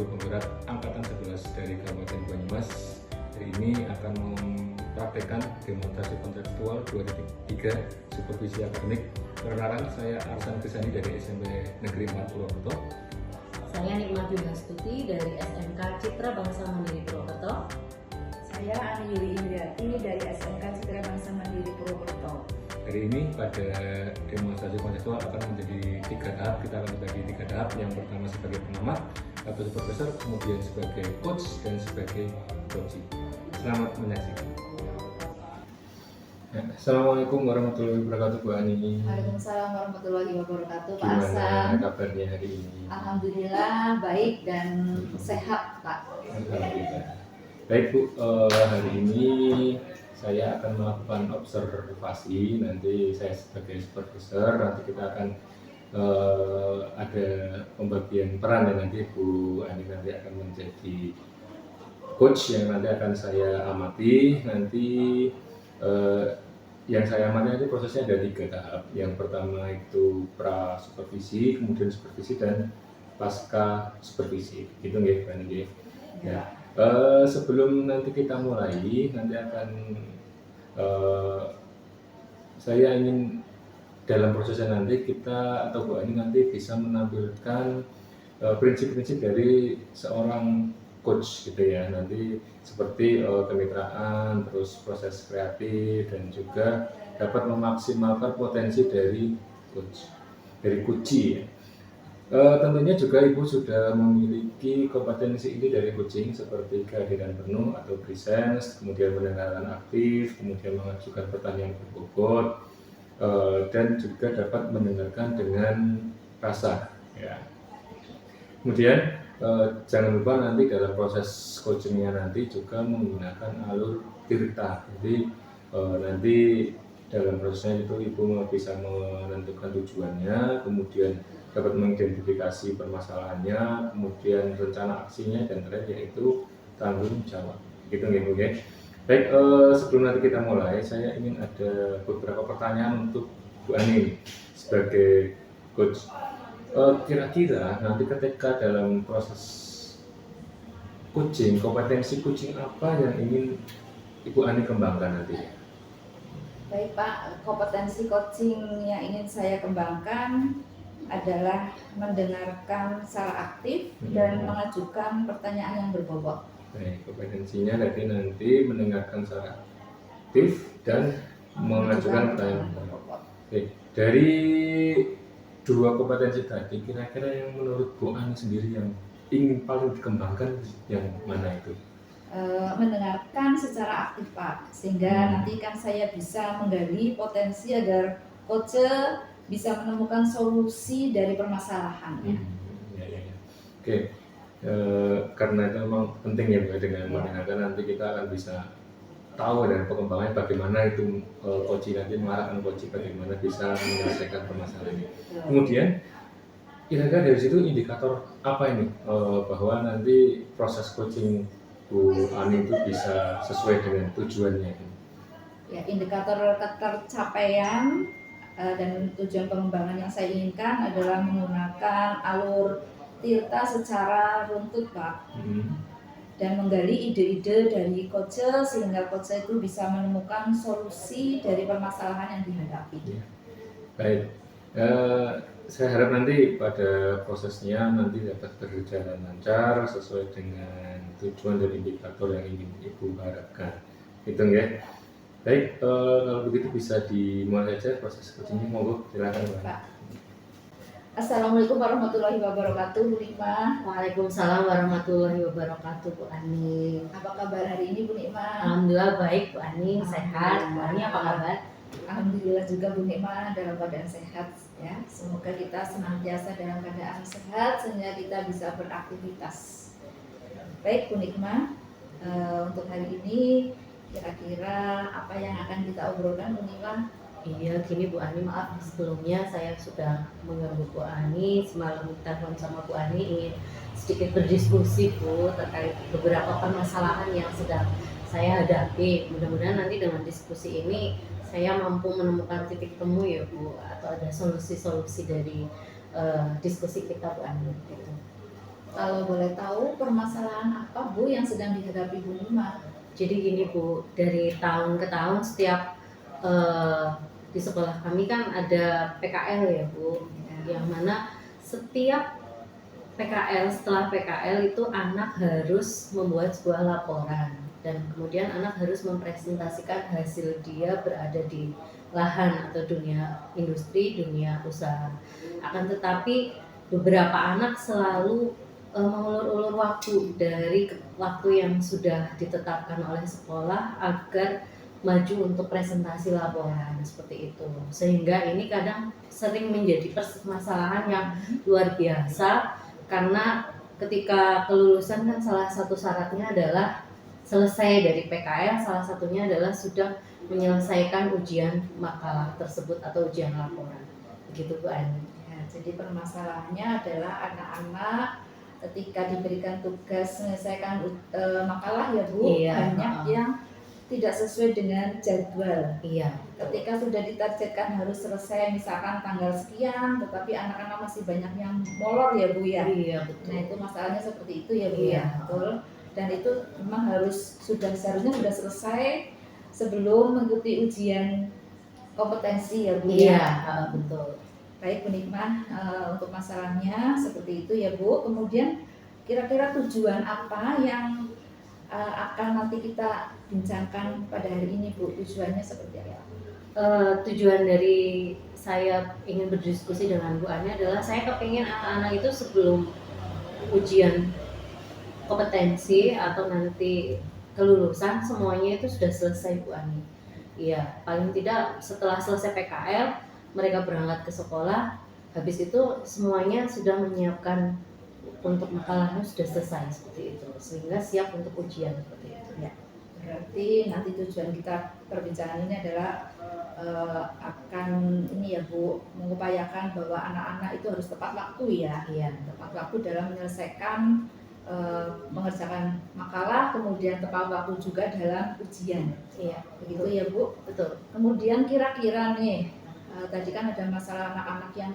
Penggerak Angkatan 11 dari Kabupaten Banyumas. Hari ini akan mempraktekkan demonstrasi kontekstual 2.3 supervisi akademik. Perkenalkan, saya Arsan Kesani dari SMP Negeri 4 Purwokerto. Saya Nikmat Yudastuti dari SMK Citra Bangsa Mandiri Purwokerto. Saya Ani Yuli Indriati dari SMK Citra Bangsa Mandiri Purwokerto. Hari ini pada demonstrasi kontekstual akan menjadi 3 tahap. Kita akan membagi 3 tahap. Yang pertama sebagai pengamat atau supervisor, kemudian sebagai coach, dan sebagai coaching. Selamat menyaksikan. Assalamualaikum warahmatullahi wabarakatuh, Bu Ani. Waalaikumsalam warahmatullahi wabarakatuh, Pak Gimana Arsan. kabarnya hari ini? Alhamdulillah baik dan sehat, Pak. Alhamdulillah. Baik, Bu, hari ini saya akan melakukan observasi. Nanti saya sebagai supervisor, nanti kita akan ada pembagian peran, dan nanti Bu Ani nanti akan menjadi coach yang nanti akan saya amati. Nanti yang saya amati nanti prosesnya ada 3 tahap. Yang pertama itu pra supervisi, kemudian supervisi, dan pasca supervisi. Gitu nggih, Pak Ani. Ya. Sebelum nanti kita mulai, nanti akan saya ingin dalam prosesnya nanti kita atau Bu Ani nanti bisa menampilkan prinsip-prinsip dari seorang coach gitu ya. Nanti seperti kemitraan, terus proses kreatif, dan juga dapat memaksimalkan potensi dari coach, dari coachee ya. Tentunya juga Ibu sudah memiliki kompetensi ini dari coaching, seperti kehadiran penuh atau presence, kemudian mendengarkan aktif, kemudian mengajukan pertanyaan berbobot, dan juga dapat mendengarkan dengan rasa ya. Kemudian jangan lupa nanti dalam proses coachingnya nanti juga menggunakan alur tirta. Jadi nanti dalam prosesnya itu Ibu bisa menentukan tujuannya, kemudian dapat mengidentifikasi permasalahannya, kemudian rencana aksinya, dan terakhir yaitu tanggung jawab. Gitu nggih, Bu ya. Baik, sebelum nanti kita mulai, saya ingin ada beberapa pertanyaan untuk Bu Ani sebagai coach. Kira-kira nanti ketika dalam proses coaching, kompetensi coaching apa yang ingin Ibu Ani kembangkan nanti? Baik, Pak, kompetensi coaching yang ingin saya kembangkan adalah mendengarkan secara aktif dan mengajukan pertanyaan yang berbobot. Baik, kompetensinya nanti mendengarkan secara aktif dan mengajukan pertanyaan berbobot. Oke, dari 2 kompetensi tadi, kira-kira yang menurut Bu Ani sendiri yang ingin paling dikembangkan yang mana itu? Mendengarkan secara aktif, Pak, sehingga nanti kan saya bisa menggali potensi agar coach bisa menemukan solusi dari permasalahan. Ya. Oke, karena itu memang penting ya, Bu, dengan mendengarkan nanti kita akan bisa tahu dan pengembangannya bagaimana itu coach nanti mengarahkan coach bagaimana bisa menyelesaikan permasalahan ini. Kemudian kira-kira dari situ indikator apa ini bahwa nanti proses coaching Bu Ani itu bisa sesuai dengan tujuannya? Ya, indikator ketercapaian dan tujuan pengembangan yang saya inginkan adalah menggunakan alur tirta secara runtut, Pak, dan menggali ide-ide dari coach sehingga coach itu bisa menemukan solusi dari permasalahan yang dihadapi. Ya. Baik, saya harap nanti pada prosesnya nanti dapat berjalan lancar sesuai dengan tujuan dan indikator yang ingin Ibu harapkan. Gitu ya. Baik, kalau begitu bisa dimulai saja proses coachingnya, monggo silakan, Pak. Assalamualaikum warahmatullahi wabarakatuh, Bu Nikma. Waalaikumsalam warahmatullahi wabarakatuh, Bu Ani. Apa kabar hari ini, Bu Nikma? Alhamdulillah baik, Bu Ani, sehat. Bu Ani apa kabar? Alhamdulillah juga, Bu Nikma, dalam keadaan sehat ya. Semoga kita senantiasa dalam keadaan sehat sehingga kita bisa beraktivitas. Baik, Bu Nikma, untuk hari ini kira-kira apa yang akan kita obrolkan, Bu Nikma? Iya, gini Bu Ani, maaf sebelumnya saya sudah mengganggu Bu Ani. Semalam telepon sama Bu Ani ingin sedikit berdiskusi, Bu, terkait beberapa permasalahan yang sedang saya hadapi. Mudah-mudahan nanti dengan diskusi ini saya mampu menemukan titik temu ya, Bu, atau ada solusi-solusi dari diskusi kita, Bu Ani. Gitu. Kalau boleh tahu permasalahan apa Bu yang sedang dihadapi Bu Nima? Jadi gini Bu, dari tahun ke tahun setiap eh, di sekolah kami kan ada PKL ya Bu, yang mana setiap PKL, setelah PKL itu anak harus membuat sebuah laporan dan kemudian anak harus mempresentasikan hasil dia berada di lahan atau dunia industri, dunia usaha. Akan tetapi beberapa anak selalu mengulur-ulur waktu dari waktu yang sudah ditetapkan oleh sekolah agar maju untuk presentasi laporan seperti itu, sehingga ini kadang sering menjadi permasalahan yang luar biasa karena ketika kelulusan kan salah satu syaratnya adalah selesai dari PKL, salah satunya adalah sudah menyelesaikan ujian makalah tersebut atau ujian laporan. Begitu Bu Ani. Ya, jadi permasalahannya adalah anak-anak ketika diberikan tugas menyelesaikan makalah ya Bu, Iya, banyak yang tidak sesuai dengan jadwal. Iya. Ketika sudah ditargetkan harus selesai misalkan tanggal sekian, tetapi anak-anak masih banyak yang molor ya Bu ya. Iya betul. Nah itu masalahnya seperti itu ya Bu Iya. ya, betul. Dan itu memang seharusnya sudah selesai sebelum mengikuti ujian kompetensi ya Bu Iya, ya. betul. Baik Bu Nikmah, untuk masalahnya seperti itu ya Bu. Kemudian kira-kira tujuan apa yang akan nanti kita bincangkan pada hari ini Bu? Tujuannya seperti apa? Tujuan dari saya ingin berdiskusi dengan Bu Ani adalah saya kepingin anak-anak itu sebelum ujian kompetensi atau nanti kelulusan semuanya itu sudah selesai Bu Ani. Iya, paling tidak setelah selesai PKL mereka berangkat ke sekolah, habis itu semuanya sudah menyiapkan untuk makalahnya sudah selesai seperti itu, sehingga siap untuk ujian seperti itu. Ya, berarti nanti tujuan kita perbincangan ini adalah akan ini ya Bu, mengupayakan bahwa anak-anak itu harus tepat waktu ya. Iya. Tepat waktu dalam menyelesaikan mengerjakan makalah, kemudian tepat waktu juga dalam ujian. Iya, begitu ya Bu. Betul. Kemudian kira-kira nih tadi kan ada masalah anak-anak yang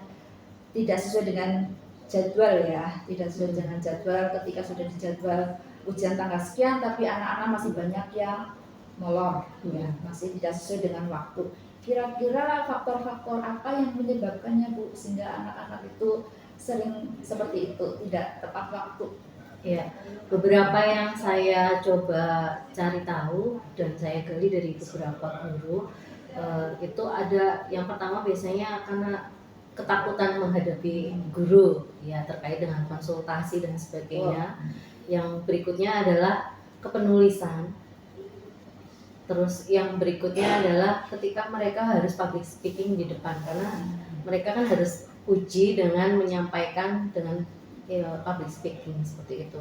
tidak sesuai dengan jadwal ya, tidak sesuai dengan jadwal. Ketika sudah dijadwal ujian tanggal sekian, tapi anak-anak masih banyak yang molor, ya, masih tidak sesuai dengan waktu. Kira-kira faktor-faktor apa yang menyebabkannya Bu, sehingga anak-anak itu sering seperti itu, tidak tepat waktu? Ya, beberapa yang saya coba cari tahu dan saya gali dari beberapa guru, itu ada yang pertama biasanya karena ketakutan menghadapi guru ya terkait dengan konsultasi dan sebagainya. Yang berikutnya adalah kepenulisan. Terus yang berikutnya adalah ketika mereka harus public speaking di depan, karena mereka kan harus uji dengan menyampaikan dengan public speaking seperti itu,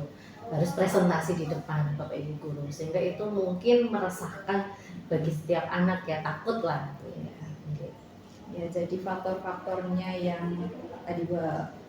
harus presentasi di depan Bapak Ibu guru, sehingga itu mungkin meresahkan bagi setiap anak ya, takut lah ya. Jadi faktor-faktornya yang tadi Bu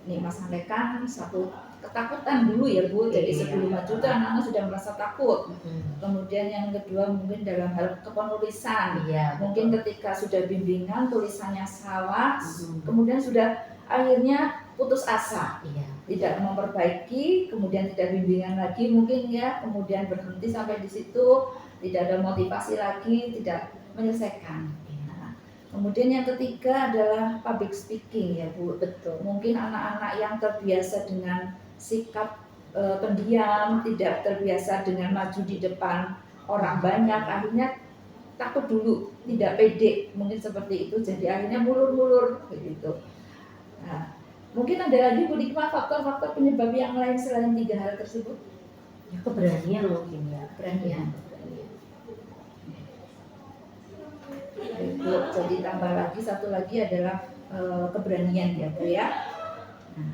Nikmah sampaikan, satu ketakutan dulu ya Bu, jadi sebelum maju itu anak-anak sudah merasa takut. Kemudian yang kedua mungkin dalam hal kepenulisan, mungkin ketika sudah bimbingan tulisannya salah, kemudian sudah akhirnya putus asa, tidak memperbaiki, kemudian tidak bimbingan lagi mungkin ya, kemudian berhenti sampai di situ, tidak ada motivasi lagi, tidak menyelesaikan. Kemudian yang ketiga adalah public speaking ya Bu. Betul. Mungkin anak-anak yang terbiasa dengan sikap pendiam, tidak terbiasa dengan maju di depan orang banyak, akhirnya takut dulu, tidak pede, mungkin seperti itu, jadi akhirnya mulur-mulur begitu. Nah, mungkin ada lagi Bu Nikmah faktor-faktor penyebab yang lain selain 3 hal tersebut? Ya, keberanian mungkin ya. Keberanian. Jadi tambah lagi satu lagi adalah keberanian ya Bu ya. Nah,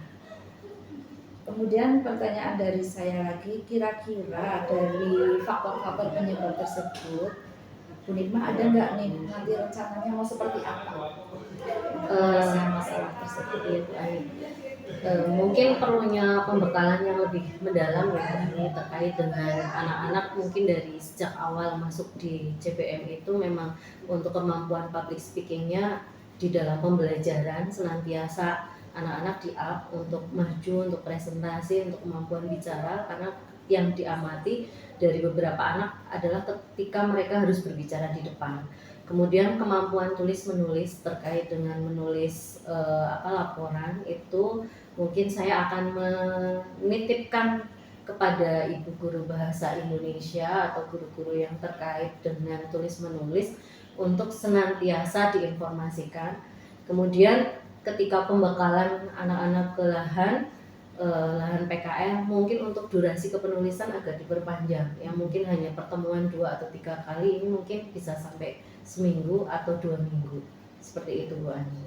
kemudian pertanyaan dari saya lagi, kira-kira dari faktor-faktor penyebab tersebut, Bu Nikmah ada nggak nih nanti rencananya mau seperti apa masalah tersebut ya Bu Ani? Mungkin perlunya pembekalan yang lebih mendalam ya ini terkait dengan anak-anak, mungkin dari sejak awal masuk di CPM itu memang untuk kemampuan public speakingnya di dalam pembelajaran senantiasa anak-anak di-up untuk maju, untuk presentasi, untuk kemampuan bicara, karena yang diamati dari beberapa anak adalah ketika mereka harus berbicara di depan. Kemudian kemampuan tulis menulis terkait dengan menulis laporan itu mungkin saya akan menitipkan kepada ibu guru bahasa Indonesia atau guru-guru yang terkait dengan tulis menulis untuk senantiasa diinformasikan. Kemudian ketika pembekalan anak-anak ke lahan PKL, mungkin untuk durasi kepenulisan agak diperpanjang, yang mungkin hanya pertemuan 2 atau 3 kali, ini mungkin bisa sampai seminggu atau 2 minggu, seperti itu Bu Ani.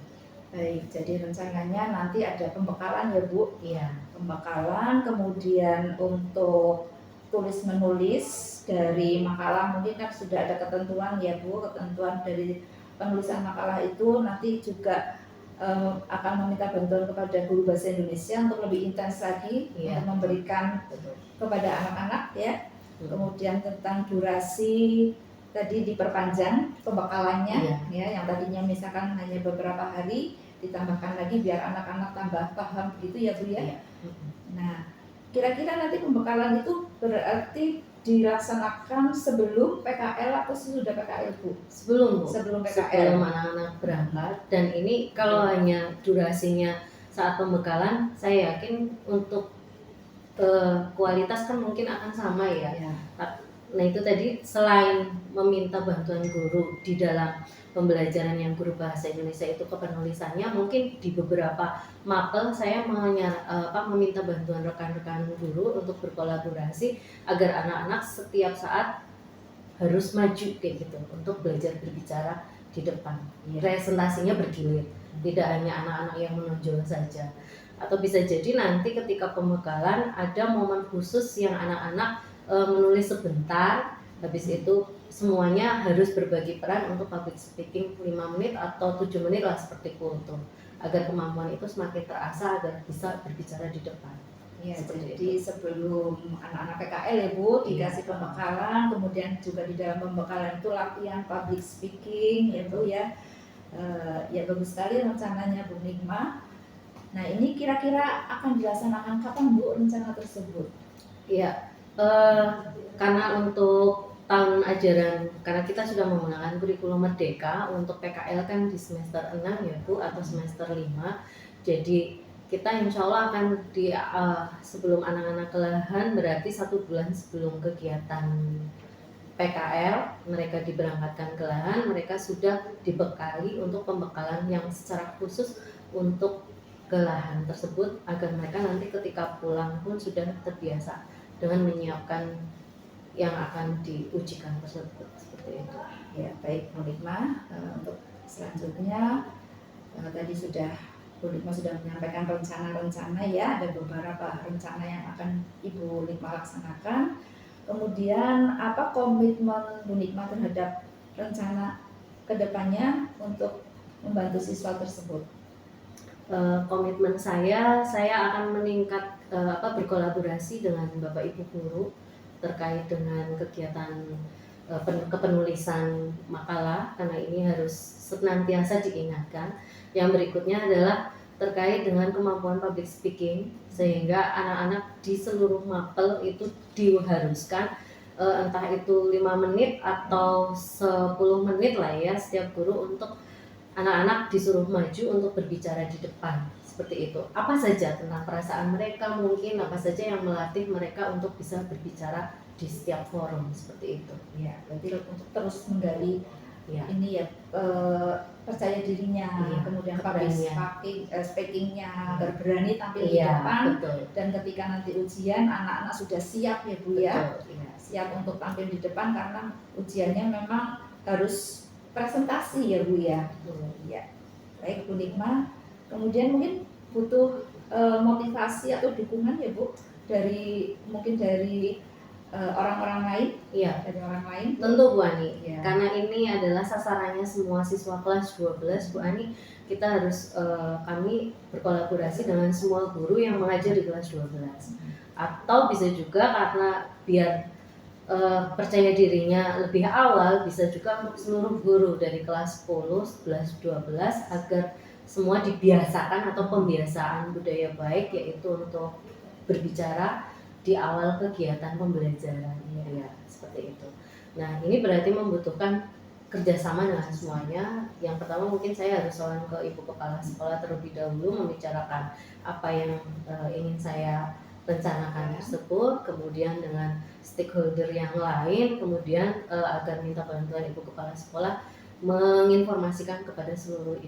Baik, jadi rencananya nanti ada pembekalan ya Bu? Iya. Pembekalan, kemudian untuk tulis menulis dari makalah mungkin kan sudah ada ketentuan ya Bu, ketentuan dari penulisan makalah itu nanti juga akan meminta bantuan kepada guru bahasa Indonesia untuk lebih intens lagi untuk memberikan kepada anak-anak ya. Kemudian tentang durasi tadi diperpanjang pembekalannya ya, yang tadinya misalkan hanya beberapa hari ditambahkan lagi biar anak-anak tambah paham begitu ya Bu ya. Nah, kira-kira nanti pembekalan itu berarti dilaksanakan sebelum PKL atau sesudah PKL Bu? Sebelum Bu. Sebelum PKL. Sebelum anak-anak berangkat. Dan ini kalau hanya durasinya saat pembekalan, saya yakin untuk kualitas kan mungkin akan sama ya. Nah itu tadi, selain meminta bantuan guru di dalam pembelajaran yang guru bahasa Indonesia itu ke penulisannya, mungkin di beberapa mapel saya meminta bantuan rekan-rekan guru untuk berkolaborasi agar anak-anak setiap saat harus maju kayak gitu untuk belajar berbicara di depan. Presentasinya bergilir, tidak hanya anak-anak yang menonjol saja. Atau bisa jadi nanti ketika pembekalan ada momen khusus yang anak-anak menulis sebentar, habis itu semuanya harus berbagi peran untuk public speaking 5 menit atau 7 menit lah seperti kultum, agar kemampuan itu semakin terasa agar bisa berbicara di depan. Ya, jadi sebelum anak-anak PKL ya Bu dikasih pembekalan, kemudian juga di dalam pembekalan itu latihan public speaking ya Bu ya. Ya bagus sekali rencananya Bu Nikma. Nah ini kira-kira akan dilaksanakan kapan Bu rencana tersebut? Iya. Karena untuk tahun ajaran, karena kita sudah menggunakan kurikulum Merdeka untuk PKL kan di semester 6 ya Bu, atau semester 5. Jadi kita insya Allah akan sebelum anak-anak ke lahan, berarti 1 bulan sebelum kegiatan PKL mereka diberangkatkan ke lahan, mereka sudah dibekali untuk pembekalan yang secara khusus untuk ke lahan tersebut, agar mereka nanti ketika pulang pun sudah terbiasa dengan menyiapkan yang akan diujikan tersebut, seperti itu. Ya baik Bu Nikma, untuk selanjutnya tadi Bu Nikma sudah menyampaikan rencana-rencana ya, ada beberapa rencana yang akan Ibu Nikma laksanakan. Kemudian apa komitmen Bu Nikma terhadap rencana kedepannya untuk membantu siswa tersebut? Komitmen saya akan meningkat berkolaborasi dengan Bapak Ibu guru terkait dengan kegiatan kepenulisan makalah, karena ini harus senantiasa diingatkan. Yang berikutnya adalah terkait dengan kemampuan public speaking, sehingga anak-anak di seluruh mapel itu diharuskan entah itu 5 menit atau 10 menit lah ya, setiap guru untuk anak-anak disuruh maju untuk berbicara di depan, seperti itu. Apa saja tentang perasaan mereka, mungkin apa saja yang melatih mereka untuk bisa berbicara di setiap forum, seperti itu. Ya, berarti untuk terus menggali ya. Ini ya percaya dirinya, kemudian public speakingnya, berani tampil di depan, betul. Dan ketika nanti ujian anak-anak sudah siap ya Bu ya, siap untuk tampil di depan karena ujiannya memang harus presentasi ya Bu ya. Ya. Baik Bu Nikma, kemudian mungkin butuh motivasi atau dukungan ya Bu dari orang-orang lain. Iya, dari orang lain. Tentu Bu Ani. Ya. Karena ini adalah sasarannya semua siswa kelas 12 Bu Ani, kita harus kami berkolaborasi dengan semua guru yang mengajar di kelas 12. Atau bisa juga karena biar percaya dirinya lebih awal, bisa juga untuk seluruh guru dari kelas 10, 11, 12 agar semua dibiasakan atau pembiasaan budaya baik, yaitu untuk berbicara di awal kegiatan pembelajaran ya, seperti itu. Nah, ini berarti membutuhkan kerjasama dengan semuanya. Yang pertama mungkin saya harus soal ke Ibu Kepala Sekolah terlebih dahulu, membicarakan apa yang ingin saya rencanakan tersebut, kemudian dengan stakeholder yang lain, kemudian agar minta bantuan Ibu Kepala Sekolah menginformasikan kepada seluruh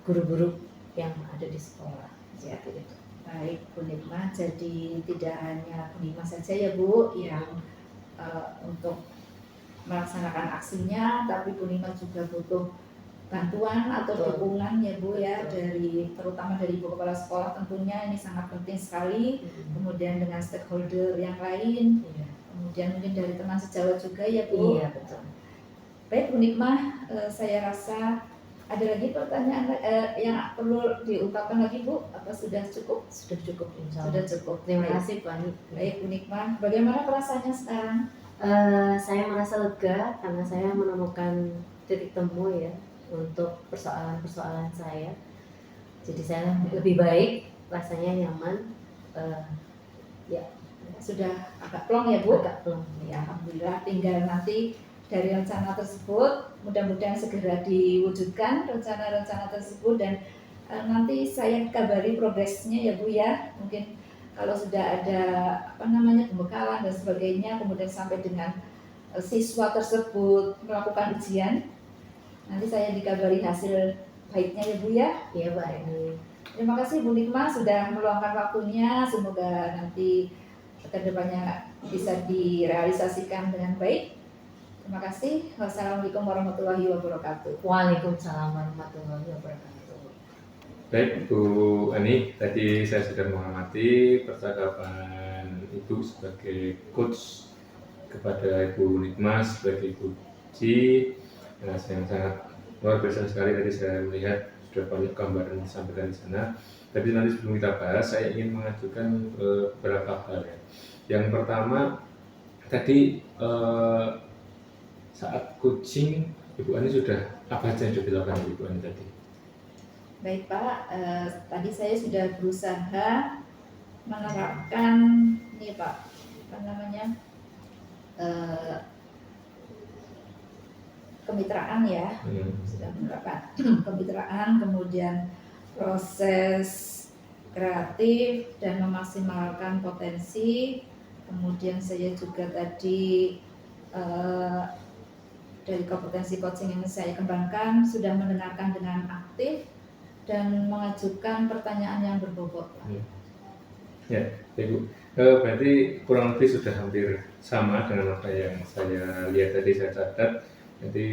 guru-guru yang ada di sekolah. Seperti itu. Baik Bu Nikmah, jadi tidak hanya Bu Nikmah saja ya Bu yang untuk melaksanakan aksinya, tapi Bu Nikmah juga butuh bantuan atau dukungan ya Bu ya, dari terutama dari Ibu Kepala Sekolah, tentunya ini sangat penting sekali. Kemudian dengan stakeholder yang lain, kemudian mungkin dari teman sejawat juga ya Bu. Iya, betul. Baik Bu Nikmah, saya rasa ada lagi pertanyaan yang perlu diungkapkan lagi Bu? Apa sudah cukup? Sudah cukup, insya Allah. Sudah cukup. Terima kasih Bu Ani. Baik Bu Nikmah, bagaimana perasaannya sekarang? Saya merasa lega karena saya menemukan titik temu ya untuk persoalan-persoalan saya. Jadi saya lebih baik, rasanya nyaman. Ya, sudah agak plong ya Bu? agak plong. Ya, alhamdulillah. Tinggal nanti dari rencana tersebut mudah-mudahan segera diwujudkan rencana-rencana tersebut, dan nanti saya kabari progresnya ya Bu ya. Mungkin kalau sudah ada pembekalan dan sebagainya, kemudian sampai dengan siswa tersebut melakukan ujian, nanti saya dikabari hasil baiknya ya Bu ya. Iya baik. Terima kasih Bu Nikmah sudah meluangkan waktunya, semoga nanti kedepannya bisa direalisasikan dengan baik. Terima kasih. Wassalamualaikum warahmatullahi wabarakatuh. Waalaikumsalam warahmatullahi wabarakatuh. Baik Bu Ani, tadi saya sudah mengamati percakapan Ibu sebagai coach kepada Ibu Nikmah sebagai coach. Yang sangat luar biasa sekali. Tadi saya melihat sudah banyak gambaran yang disampaikan di sana. Tapi nanti sebelum kita bahas, saya ingin mengajukan beberapa hal ya. Yang pertama, tadi saat coaching Ibu Ani sudah apa saja yang sudah dilakukan Ibu Ani tadi? Baik Pak, tadi saya sudah berusaha menerapkan ini Pak, kemitraan ya, sudah menerapkan kemitraan, kemudian proses kreatif dan memaksimalkan potensi. Kemudian saya juga tadi dari kompetensi coaching yang saya kembangkan sudah mendengarkan dengan aktif dan mengajukan pertanyaan yang berbobot. Ya, Ibu. Berarti kurang lebih sudah hampir sama dengan apa yang saya lihat tadi, saya catat. Jadi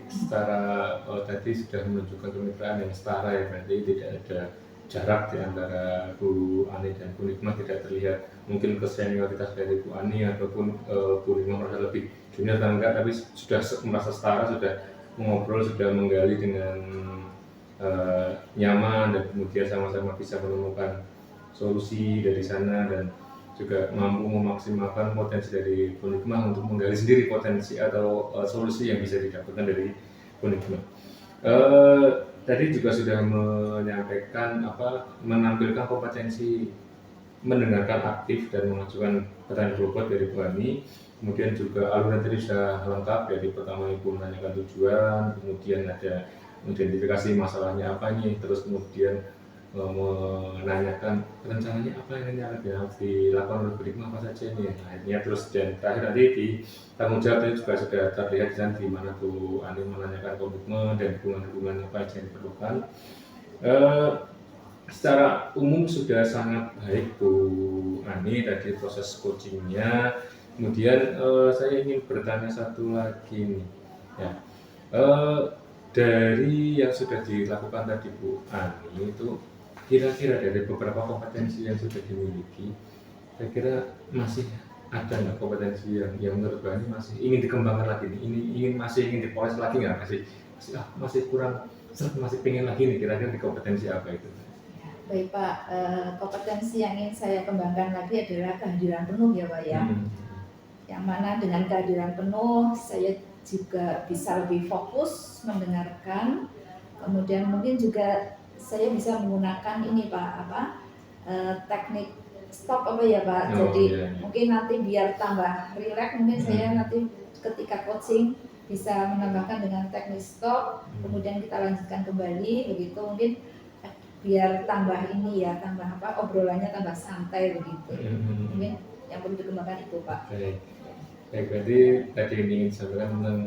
secara tadi sudah menunjukkan kemitraan yang setara ya, berarti tidak ada jarak di antara Bu Ani dan Bu Nikmah, tidak terlihat mungkin kesenioritas dari Bu Ani ataupun Bu Nikmah merasa lebih junior atau enggak, tapi sudah merasa setara, sudah mengobrol, sudah menggali dengan nyaman, dan kemudian sama-sama bisa menemukan solusi dari sana, dan juga mampu memaksimalkan potensi dari Bu Nikmah untuk menggali sendiri potensi atau solusi yang bisa didapatkan dari Bu Nikmah. Tadi juga sudah menyampaikan menampilkan kompetensi mendengarkan aktif dan mengajukan pertanyaan bobot dari Bu Ani. Kemudian juga aluran tadi sudah lengkap, jadi pertama Ibu menanyakan tujuan, kemudian ada identifikasi masalahnya apa nih, terus kemudian menanyakan rencananya apa yang harus dilakukan oleh Bu Nikmah apa saja nih akhirnya, terus dan terakhir nanti di tanggung jawab juga sudah terlihat di mana Bu Ani menanyakan komitmen dan hubungan-hubungan apa yang diperlukan. Secara umum sudah sangat baik Bu Ani tadi proses coachingnya. Kemudian saya ingin bertanya satu lagi nih ya, dari yang sudah dilakukan tadi Bu Ani itu kira-kira dari beberapa kompetensi yang sudah dimiliki, saya kira masih ada nggak kompetensi yang menurut Bu Ani masih ingin dikembangkan lagi nih, masih ingin dipoles lagi nggak, masih kurang, masih pengen lagi nih, kira-kira di kompetensi apa itu? Baik Pak, kompetensi yang ingin saya kembangkan lagi adalah kehadiran penuh ya Pak ya. Yang mana dengan kehadiran penuh saya juga bisa lebih fokus mendengarkan, kemudian mungkin juga saya bisa menggunakan ini Pak, teknik stop apa ya Pak. Oh, Jadi iya. mungkin nanti biar tambah rileks, mungkin saya nanti ketika coaching bisa menambahkan dengan teknik stop, kemudian kita lanjutkan kembali begitu, mungkin biar tambah ini ya, tambah obrolannya tambah santai begitu. Mungkin yang perlu dikembangkan itu Pak. Baik, berarti tadi ini ingin sampaikan tentang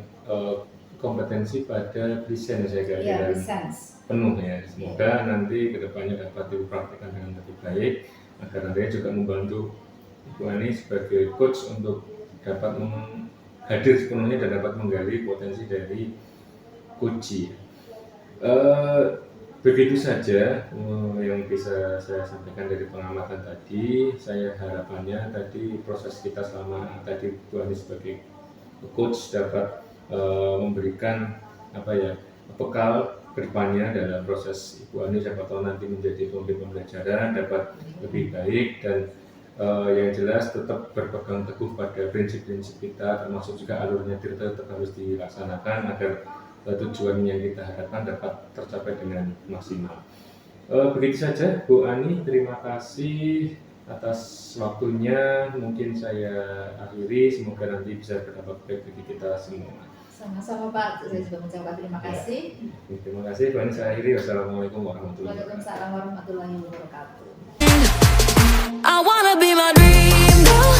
kompetensi pada present saya kira Ya, presence. penuh ya. Semoga nanti kedepannya dapat dipraktikkan dengan lebih baik agar nantinya juga membantu Ibu Ani sebagai coach untuk dapat hadir sepenuhnya dan dapat menggali potensi dari coach. Begitu saja yang bisa saya sampaikan dari pengamatan tadi. Saya harapannya tadi proses kita selama tadi Bu Ani sebagai coach dapat memberikan bekal kedepannya dalam proses Ibu Ani, siapa tahu nanti menjadi pembelajaran dapat lebih baik, dan yang jelas tetap berpegang teguh pada prinsip-prinsip kita, termasuk juga alurnya tirta tetap harus dilaksanakan agar tujuan yang kita harapkan dapat tercapai dengan maksimal. Begitu saja Bu Ani, terima kasih atas waktunya. Mungkin saya akhiri, semoga nanti bisa berdampak baik bagi kita semua. Sama-sama Pak, saya juga mengucapkan terima kasih. Terima kasih Bu Ani, saya akhiri. Wassalamualaikum warahmatullahi wabarakatuh. Waalaikumsalam warahmatullahi wabarakatuh. I wanna be my dream girl.